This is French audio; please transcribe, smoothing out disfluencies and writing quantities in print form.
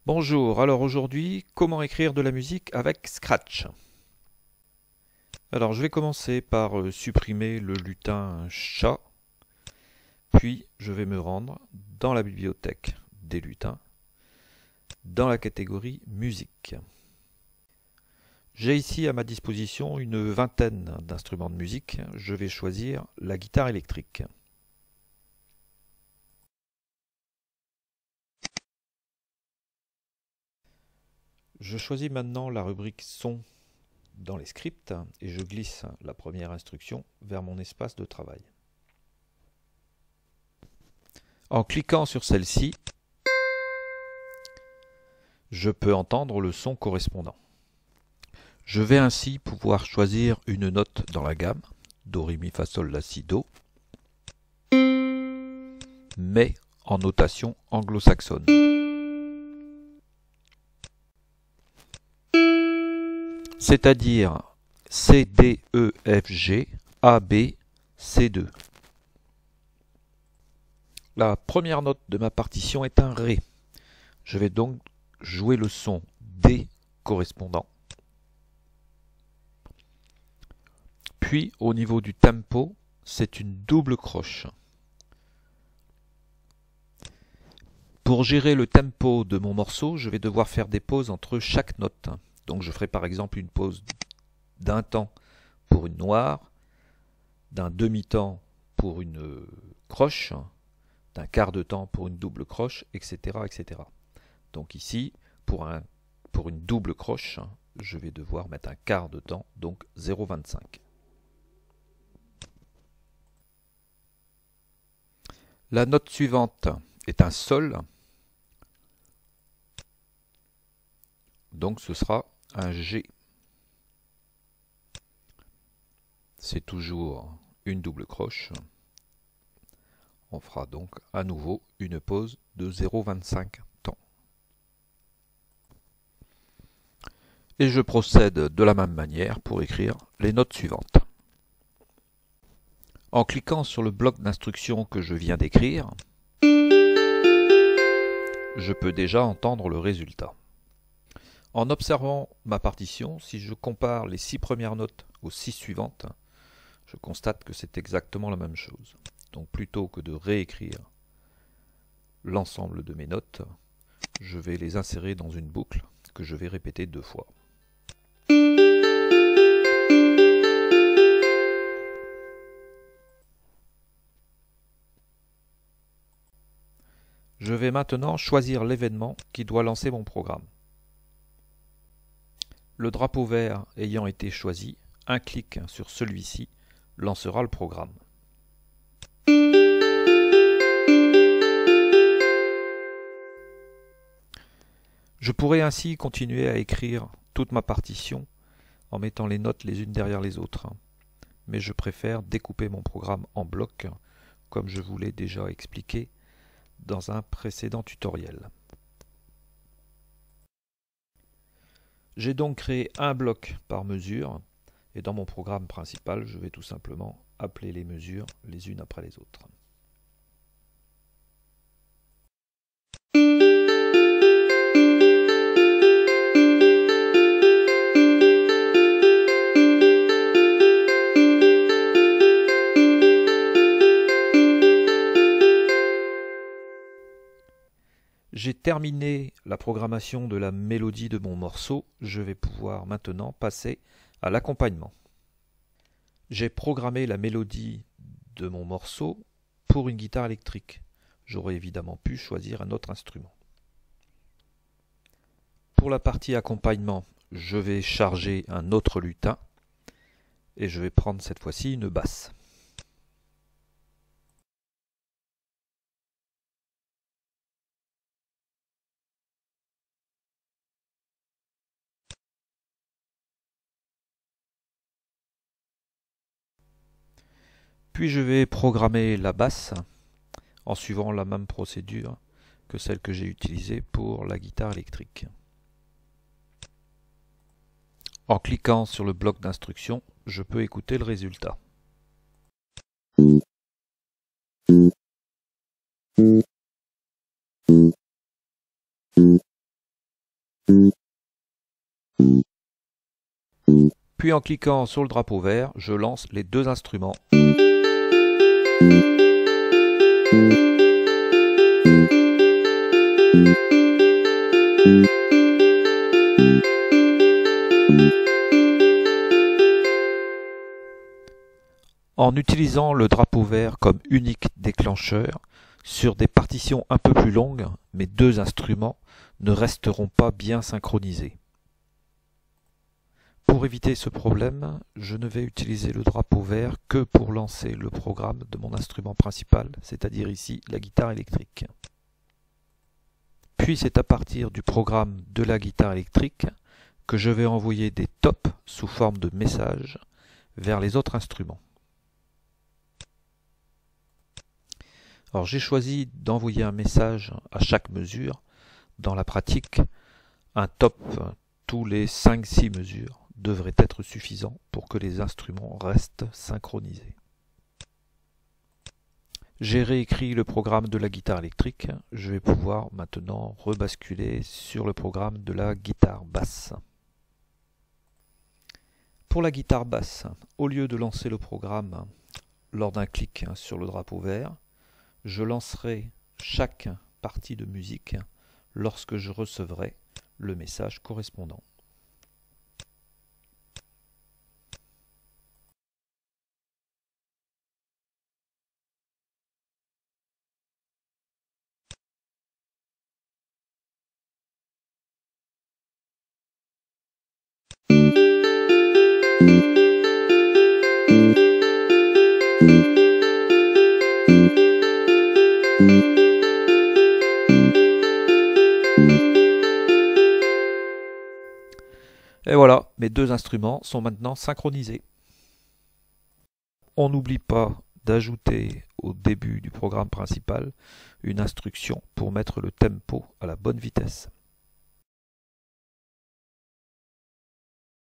Bonjour, alors aujourd'hui, comment écrire de la musique avec Scratch? Alors je vais commencer par supprimer le lutin chat, puis je vais me rendre dans la bibliothèque des lutins, dans la catégorie musique. J'ai ici à ma disposition une vingtaine d'instruments de musique, je vais choisir la guitare électrique. Je choisis maintenant la rubrique son dans les scripts et je glisse la première instruction vers mon espace de travail. En cliquant sur celle-ci, je peux entendre le son correspondant. Je vais ainsi pouvoir choisir une note dans la gamme, Do, Ré, Mi, Fa, Sol, La, Si, Do, mais en notation anglo-saxonne. C'est-à-dire C, D, E, F, G, A, B, C2. La première note de ma partition est un Ré. Je vais donc jouer le son D correspondant. Puis au niveau du tempo, c'est une double croche. Pour gérer le tempo de mon morceau, je vais devoir faire des pauses entre chaque note. Donc je ferai par exemple une pause d'un temps pour une noire, d'un demi-temps pour une croche, d'un quart de temps pour une double croche, etc. etc. Donc ici, pour une double croche, je vais devoir mettre un quart de temps, donc 0,25. La note suivante est un Sol, donc ce sera un G. C'est toujours une double croche. On fera donc à nouveau une pause de 0,25 temps. Et je procède de la même manière pour écrire les notes suivantes. En cliquant sur le bloc d'instructions que je viens d'écrire, je peux déjà entendre le résultat. En observant ma partition, si je compare les 6 premières notes aux 6 suivantes, je constate que c'est exactement la même chose. Donc plutôt que de réécrire l'ensemble de mes notes, je vais les insérer dans une boucle que je vais répéter 2 fois. Je vais maintenant choisir l'événement qui doit lancer mon programme. Le drapeau vert ayant été choisi, un clic sur celui-ci lancera le programme. Je pourrais ainsi continuer à écrire toute ma partition en mettant les notes les unes derrière les autres, mais je préfère découper mon programme en blocs, comme je vous l'ai déjà expliqué dans un précédent tutoriel. J'ai donc créé un bloc par mesure, et dans mon programme principal, je vais tout simplement appeler les mesures les unes après les autres. J'ai terminé la programmation de la mélodie de mon morceau, je vais pouvoir maintenant passer à l'accompagnement. J'ai programmé la mélodie de mon morceau pour une guitare électrique. J'aurais évidemment pu choisir un autre instrument. Pour la partie accompagnement, je vais charger un autre lutin et je vais prendre cette fois-ci une basse. Puis je vais programmer la basse en suivant la même procédure que celle que j'ai utilisée pour la guitare électrique. En cliquant sur le bloc d'instructions, je peux écouter le résultat. Puis en cliquant sur le drapeau vert, je lance les deux instruments. En utilisant le drapeau vert comme unique déclencheur, sur des partitions un peu plus longues, mes deux instruments ne resteront pas bien synchronisés. Pour éviter ce problème, je ne vais utiliser le drapeau vert que pour lancer le programme de mon instrument principal, c'est-à-dire ici la guitare électrique. Puis c'est à partir du programme de la guitare électrique que je vais envoyer des tops sous forme de messages vers les autres instruments. Alors j'ai choisi d'envoyer un message à chaque mesure. Dans la pratique, un top tous les 5-6 mesures devrait être suffisant pour que les instruments restent synchronisés. J'ai réécrit le programme de la guitare électrique. Je vais pouvoir maintenant rebasculer sur le programme de la guitare basse. Pour la guitare basse, au lieu de lancer le programme lors d'un clic sur le drapeau vert, je lancerai chaque partie de musique lorsque je recevrai le message correspondant. Et voilà, mes deux instruments sont maintenant synchronisés. On n'oublie pas d'ajouter au début du programme principal une instruction pour mettre le tempo à la bonne vitesse.